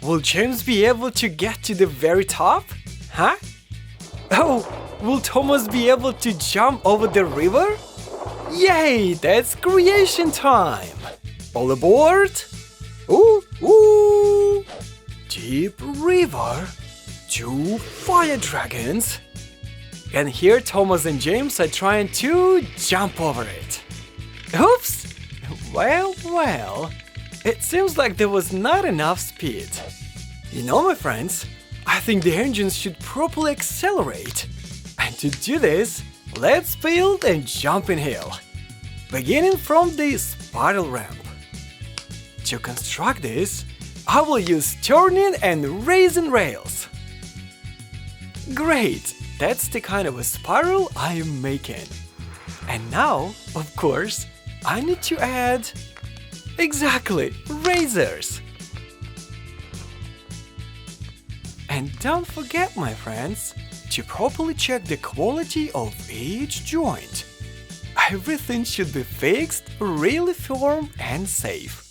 Will James be able to get to the very top? Huh? Oh, will Thomas be able to jump over the river? Yay, that's creation time! All aboard! Ooh, ooh! Deep river, 2 fire dragons. And here Thomas and James are trying to jump over it. Oops! Well, it seems like there was not enough speed. You know, my friends, I think the engines should properly accelerate. And to do this, let's build a jumping hill, beginning from the spiral ramp. To construct this, I will use turning and raising rails. Great, that's the kind of a spiral I am making. And now, of course, I need to add… exactly, razors. And don't forget, my friends, to properly check the quality of each joint. Everything should be fixed, really firm and safe.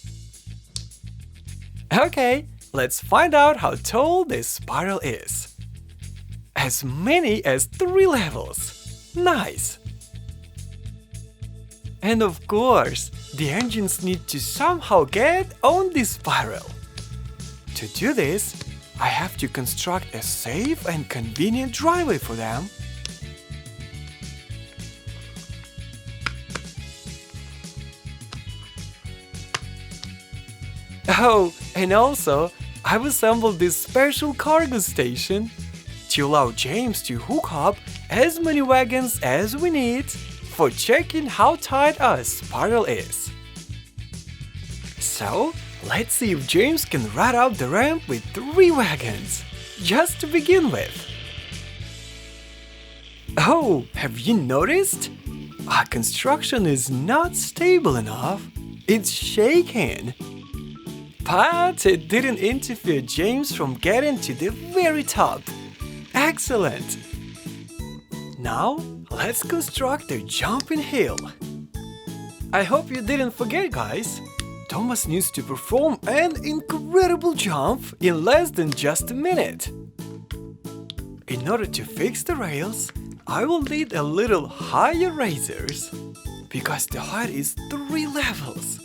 Okay, let's find out how tall this spiral is. As many as 3 levels. Nice! And of course, the engines need to somehow get on this spiral. To do this, I have to construct a safe and convenient driveway for them. Oh, and also, I've assembled this special cargo station to allow James to hook up as many wagons as we need for checking how tight our spiral is. So, let's see if James can ride up the ramp with 3 wagons, just to begin with. Oh, have you noticed? Our construction is not stable enough. It's shaking. But it didn't interfere James from getting to the very top. Excellent! Now, let's construct a jumping hill. I hope you didn't forget, guys. Thomas needs to perform an incredible jump in less than just a minute. In order to fix the rails, I will need a little higher razors, because the height is 3 levels.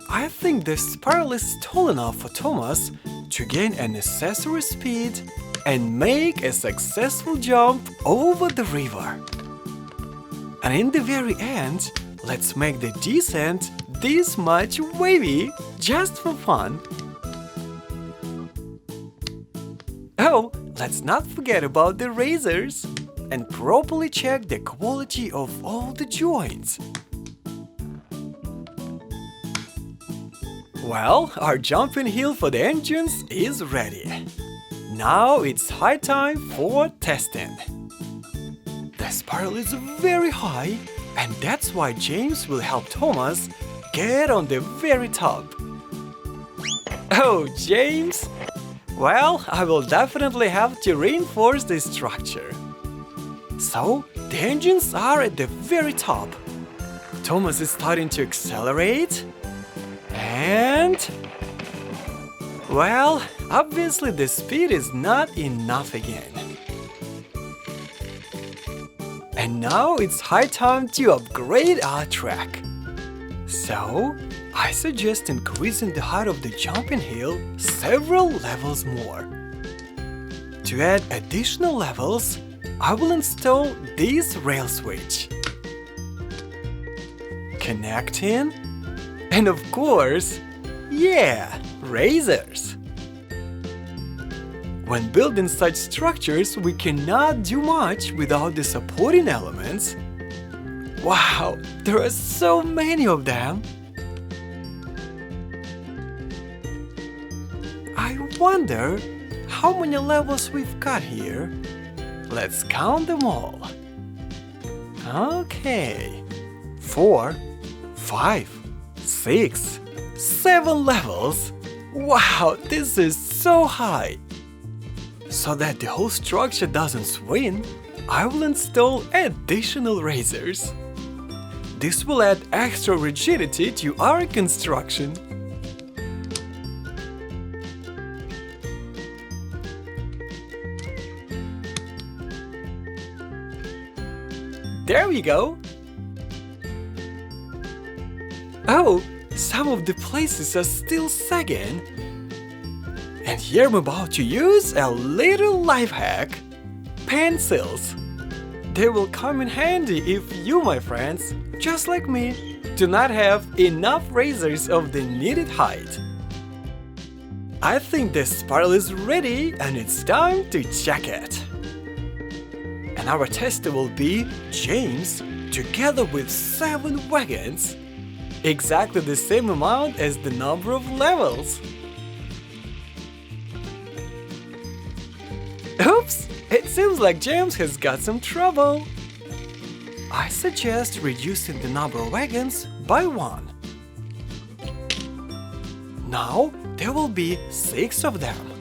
I think the spiral is tall enough for Thomas to gain a necessary speed and make a successful jump over the river. And in the very end, let's make the descent this much wavy, just for fun. Oh, let's not forget about the razors and properly check the quality of all the joints. Well, our jumping hill for the engines is ready. Now it's high time for testing. The spiral is very high, and that's why James will help Thomas get on the very top. Oh, James! Well, I will definitely have to reinforce the structure. So, the engines are at the very top. Thomas is starting to accelerate. And… well, obviously the speed is not enough again. And now it's high time to upgrade our track. So, I suggest increasing the height of the jumping hill several levels more. To add additional levels, I will install this rail switch. Connecting. And of course, yeah, razors. When building such structures, we cannot do much without the supporting elements. Wow, there are so many of them. I wonder how many levels we've got here. Let's count them all. Okay, 4, 5, 6, 7 levels. Wow, this is so high. So that the whole structure doesn't swing, I will install additional razors. This will add extra rigidity to our construction. There we go. Oh, some of the places are still sagging. And here I'm about to use a little life hack. Pencils. They will come in handy if you, my friends, just like me, do not have enough razors of the needed height. I think the spiral is ready and it's time to check it. And our tester will be James together with 7 wagons, exactly the same amount as the number of levels. Oops! It seems like James has got some trouble. I suggest reducing the number of wagons by 1. Now there will be 6 of them.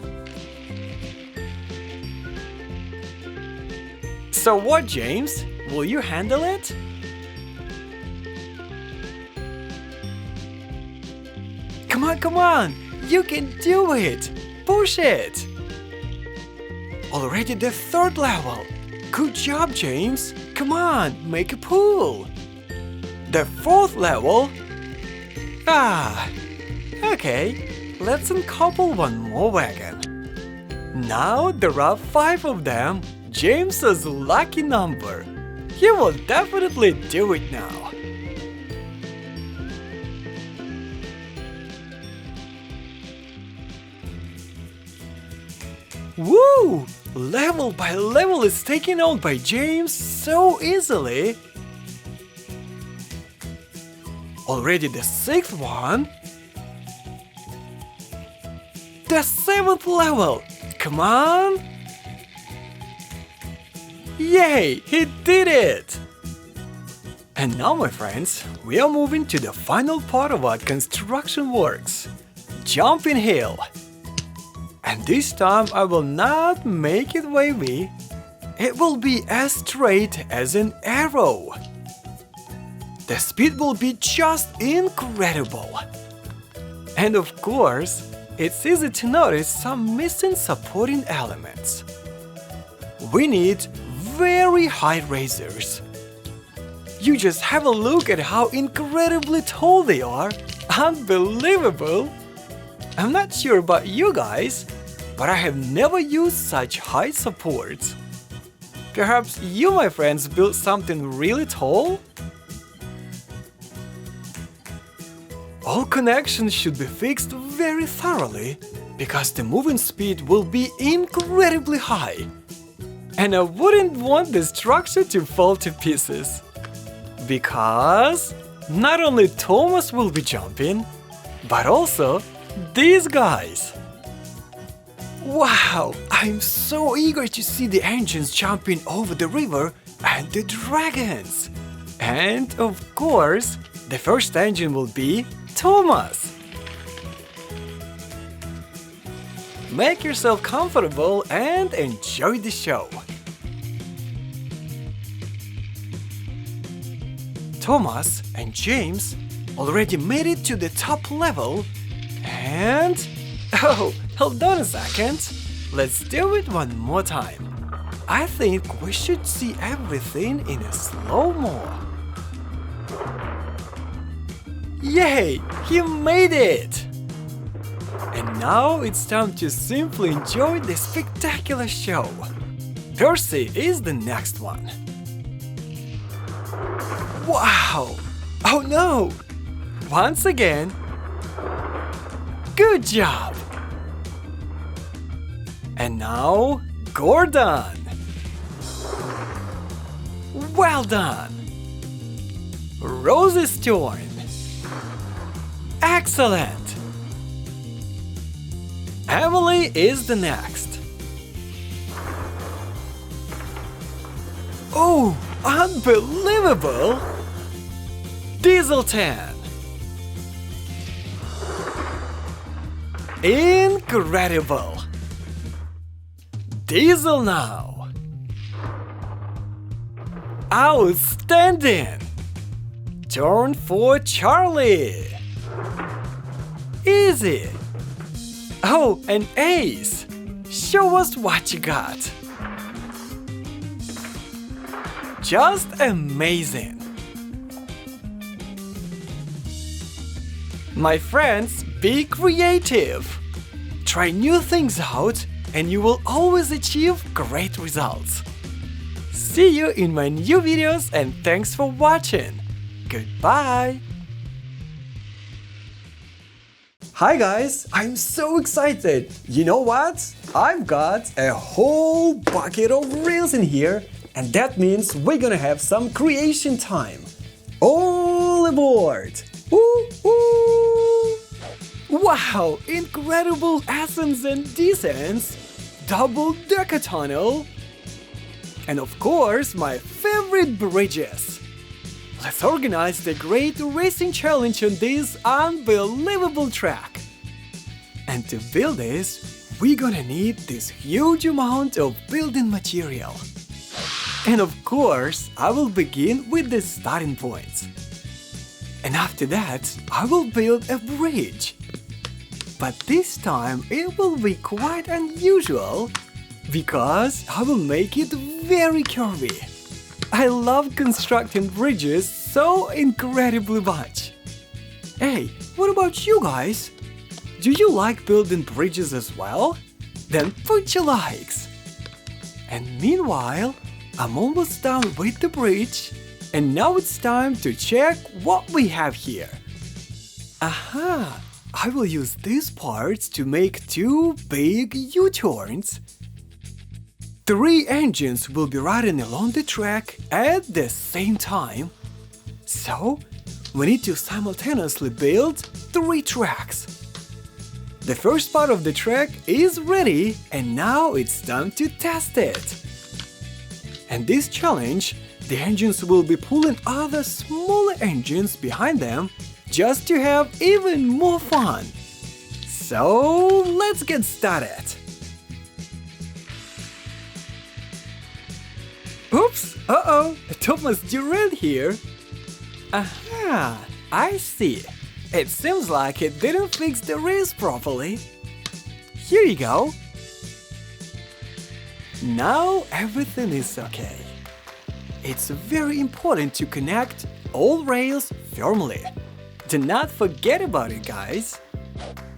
So what, James? Will you handle it? Come on! You can do it! Push it! Already the 3rd level! Good job, James! Come on, make a pull! The 4th level? Okay, let's uncouple 1 more wagon. Now there are 5 of them, James's lucky number. He will definitely do it now. Woo! Level by level is taken out by James so easily. Already the 6th one. The 7th level. Come on. Yay! He did it! And now, my friends, we are moving to the final part of our construction works. Jumping hill. And this time I will not make it wavy. It will be as straight as an arrow. The speed will be just incredible. And of course, it's easy to notice some missing supporting elements. We need very high razors. You just have a look at how incredibly tall they are. Unbelievable! I'm not sure about you guys, but I have never used such high supports. Perhaps you, my friends, built something really tall? All connections should be fixed very thoroughly, because the moving speed will be incredibly high. And I wouldn't want the structure to fall to pieces. Because not only Thomas will be jumping, but also these guys. Wow, I'm so eager to see the engines jumping over the river and the dragons. And of course, the first engine will be Thomas. Make yourself comfortable and enjoy the show. Thomas and James already made it to the top level. And... oh, hold on a second. Let's do it one more time. I think we should see everything in a slow-mo. Yay! He made it! And now it's time to simply enjoy the spectacular show. Percy is the next one. Wow! Oh no! Once again, good job! And now, Gordon! Well done! Rosie's turn! Excellent! Emily is the next. Oh, unbelievable! Diesel 10. Incredible! Diesel now. Outstanding! Turn for Charlie. Easy. Oh, an ace. Show us what you got. just amazing! My friends, be creative! Try new things out and you will always achieve great results. See you in my new videos and thanks for watching. Goodbye! Hi guys, I'm so excited! You know what? I've got a whole bucket of reels in here, and that means we're gonna have some creation time. All aboard! Woo, woo. Wow! Incredible ascents and descents! Double-decker tunnel! And of course, my favorite bridges! Let's organize the great racing challenge on this unbelievable track! And to build this, we're gonna need this huge amount of building material. And of course, I will begin with the starting point. And after that, I will build a bridge. But this time it will be quite unusual because I will make it very curvy. I love constructing bridges so incredibly much. Hey, what about you guys? Do you like building bridges as well? Then put your likes! And meanwhile, I'm almost done with the bridge, and now it's time to check what we have here. Aha! I will use these parts to make two big U-turns. 3 engines will be riding along the track at the same time. So, we need to simultaneously build 3 tracks. The first part of the track is ready, and now it's time to test it. And this challenge, the engines will be pulling other smaller engines behind them just to have even more fun. So, let's get started. Oops! Uh-oh! Thomas derailed here. Aha! I see. It seems like it didn't fix the race properly. Here you go. Now everything is okay. It's very important to connect all rails firmly. Do not forget about it, guys.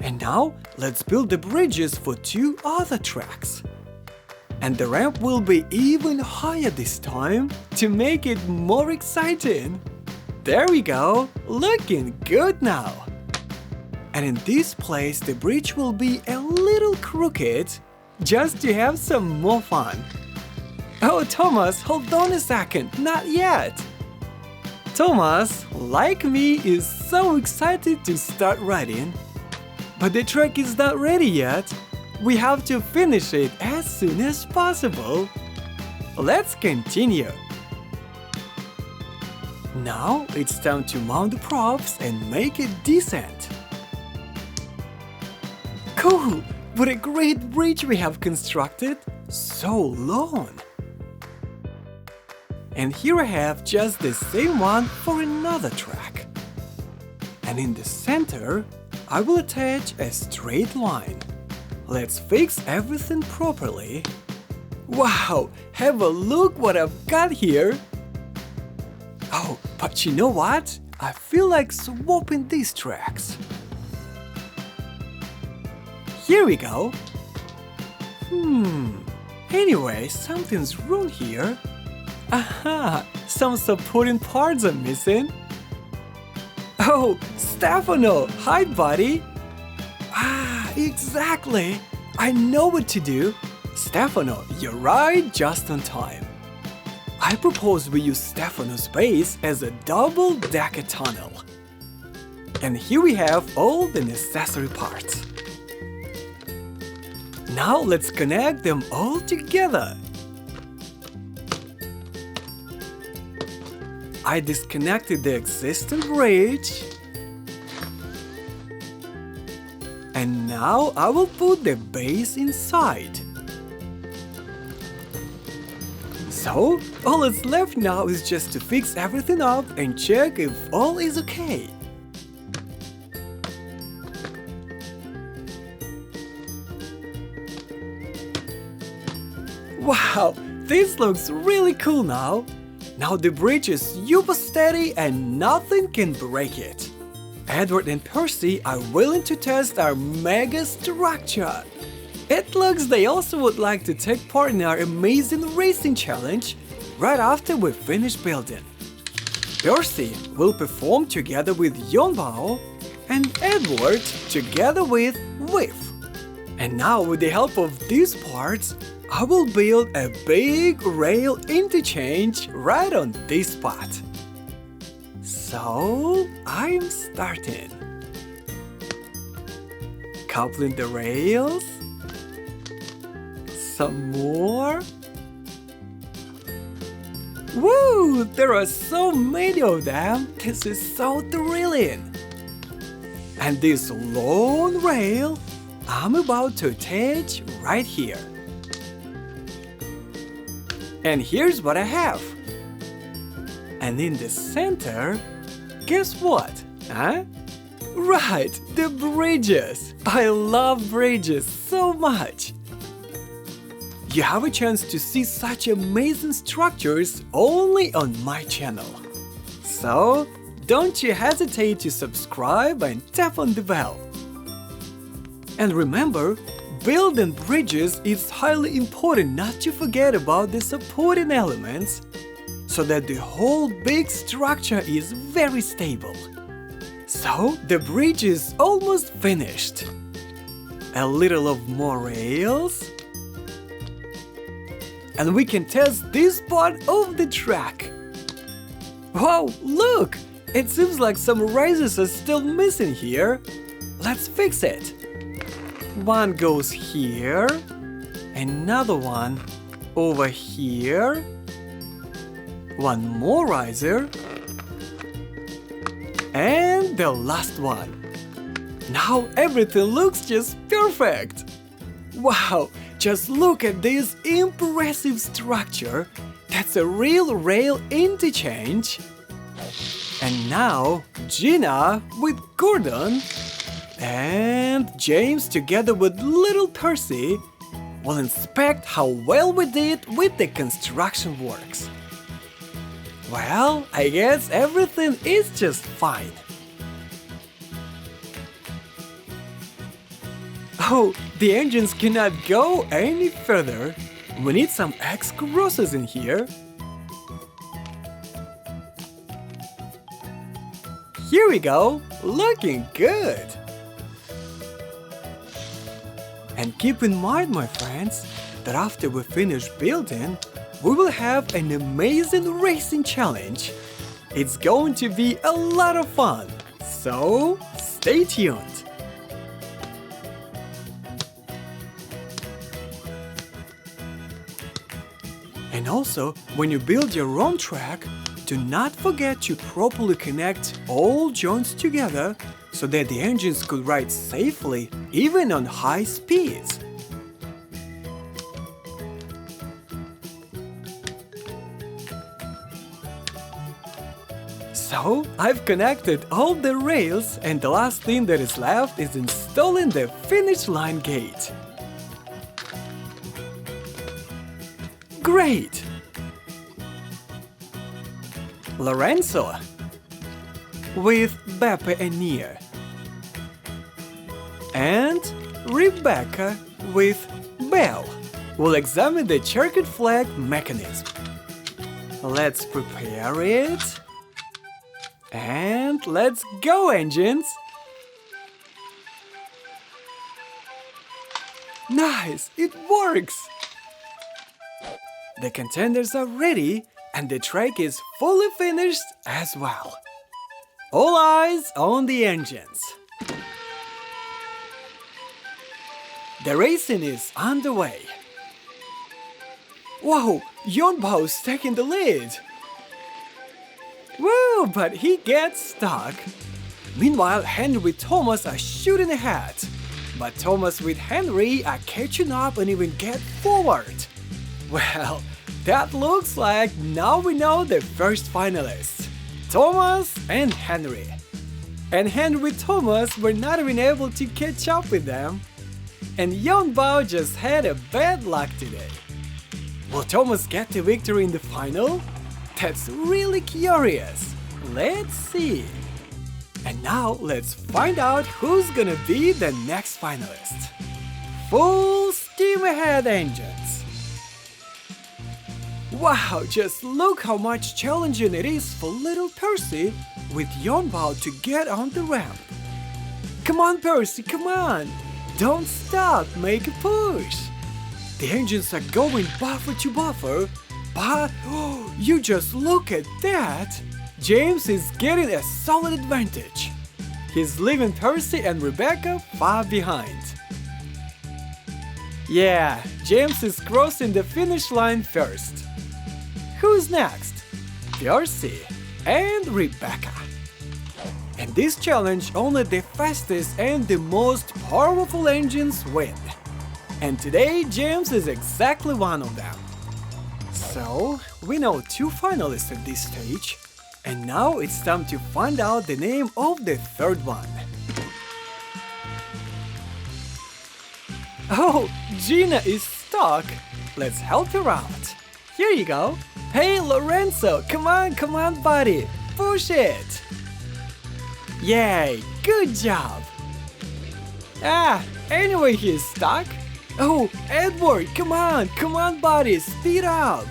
And now let's build the bridges for 2 other tracks. And the ramp will be even higher this time to make it more exciting. There we go, looking good now. And in this place the bridge will be a little crooked, just to have some more fun. Oh Thomas, hold on a second, not yet. Thomas, like me, is so excited to start riding. But the track is not ready yet. We have to finish it as soon as possible. Let's continue. Now it's time to mount the props and make it decent. Cool! What a great bridge we have constructed! So long! And here I have just the same one for another track. And in the center, I will attach a straight line. Let's fix everything properly. Wow! Have a look what I've got here! Oh, but you know what? I feel like swapping these tracks. Here we go. Anyway, something's wrong here. Aha! Some supporting parts are missing. Oh, Stefano! Hi, buddy! Ah, exactly! I know what to do. Stefano, you're right just on time. I propose we use Stefano's base as a double-decker tunnel. And here we have all the necessary parts. Now let's connect them all together. I disconnected the existing bridge. And now I will put the base inside. So, all that's left now is just to fix everything up and check if all is okay. Wow, this looks really cool now. Now the bridge is super steady and nothing can break it. Edward and Percy are willing to test our mega structure. It looks they also would like to take part in our amazing racing challenge right after we finish building. Percy will perform together with Yonbao and Edward together with Whiff. And now with the help of these parts, I will build a big rail interchange right on this spot. So I'm starting. Coupling the rails. Some more. Woo! There are so many of them. This is so thrilling. And this long rail I'm about to attach right here. And here's what I have. And in the center, guess what? Huh? Right, the bridges. I love bridges so much. You have a chance to see such amazing structures only on my channel. So, don't you hesitate to subscribe and tap on the bell. And remember, building bridges is highly important not to forget about the supporting elements so that the whole big structure is very stable. So, the bridge is almost finished. A little of more rails. And we can test this part of the track. Wow, look! It seems like some rails are still missing here. Let's fix it. One goes here, another one over here, one more riser, and the last one. Now everything looks just perfect. Wow, just look at this impressive structure. That's a real rail interchange. And now Gina with Gordon and James together with little Percy will inspect how well we did with the construction works. Well, I guess everything is just fine. Oh, the engines cannot go any further. We need some X-crosses in here. Here we go, looking good. And keep in mind, my friends, that after we finish building, we will have an amazing racing challenge. It's going to be a lot of fun, so stay tuned. And also, when you build your own track, do not forget to properly connect all joints together so that the engines could ride safely even on high speeds. So, I've connected all the rails and the last thing that is left is installing the finish line gate. Great! Lorenzo with Beppe and Nia, and Rebecca with Belle will examine the checkered flag mechanism. Let's prepare it, and let's go, engines! Nice, it works! The contenders are ready and the track is fully finished as well. All eyes on the engines. The racing is underway. Whoa, Yonbao's taking the lead. Woo, but he gets stuck. Meanwhile, Henry with Thomas are shooting ahead. But Thomas with Henry are catching up and even get forward. Well, that looks like now we know the first finalists, Thomas and Henry. And Henry with Thomas were not even able to catch up with them. And Yonbao just had a bad luck today. Will Thomas get the victory in the final? That's really curious. Let's see. And now let's find out who's gonna be the next finalist. Full steam ahead, engines! Wow, just look how much challenging it is for little Percy with yon bow to get on the ramp. Come on, Percy, come on! Don't stop, make a push! The engines are going buffer to buffer, but you just look at that! James is getting a solid advantage. He's leaving Percy and Rebecca far behind. Yeah, James is crossing the finish line first. Who's next? Percy and Rebecca. In this challenge, only the fastest and the most powerful engines win. And today, James is exactly one of them. So, we know 2 finalists at this stage, and now it's time to find out the name of the third one. Oh, Gina is stuck. Let's help her out. Here you go. Hey, Lorenzo, come on, buddy. Push it. Yay, good job. Anyway, he's stuck. Oh, Edward, come on, buddy, speed up.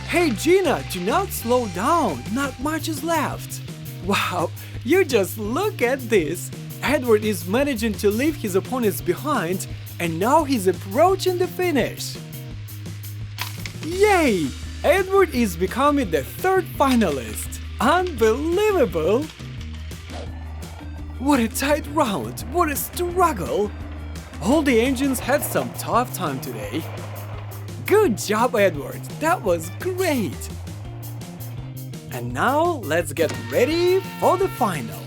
Hey, Gina, do not slow down. Not much is left. Wow, you just look at this. Edward is managing to leave his opponents behind, and now he's approaching the finish. Yay! Edward is becoming the third finalist. Unbelievable! What a tight round, what a struggle! All the engines had some tough time today. Good job, Edward, that was great! And now let's get ready for the final.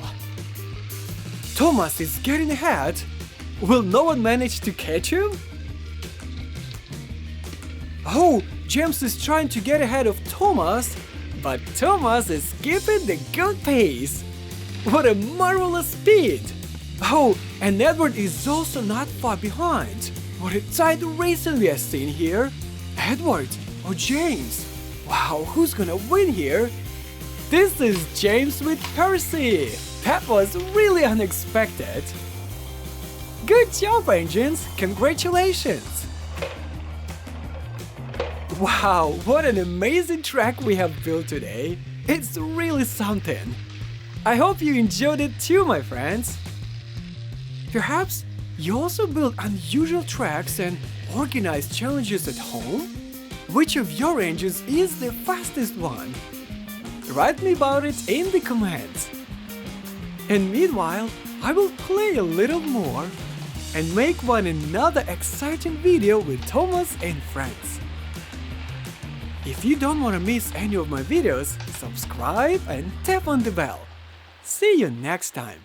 Thomas is getting ahead. Will no one manage to catch him? Oh, James is trying to get ahead of Thomas, but Thomas is keeping the good pace. What a marvelous speed! Oh, and Edward is also not far behind. What a tight racing we are seeing here. Edward or James? Wow, who's gonna win here? This is James with Percy. That was really unexpected. Good job, engines! Congratulations! Wow, what an amazing track we have built today. It's really something. I hope you enjoyed it too, my friends. Perhaps you also build unusual tracks and organize challenges at home? Which of your engines is the fastest one? Write me about it in the comments. And meanwhile, I will play a little more and make another exciting video with Thomas and friends. If you don't want to miss any of my videos, subscribe and tap on the bell. See you next time.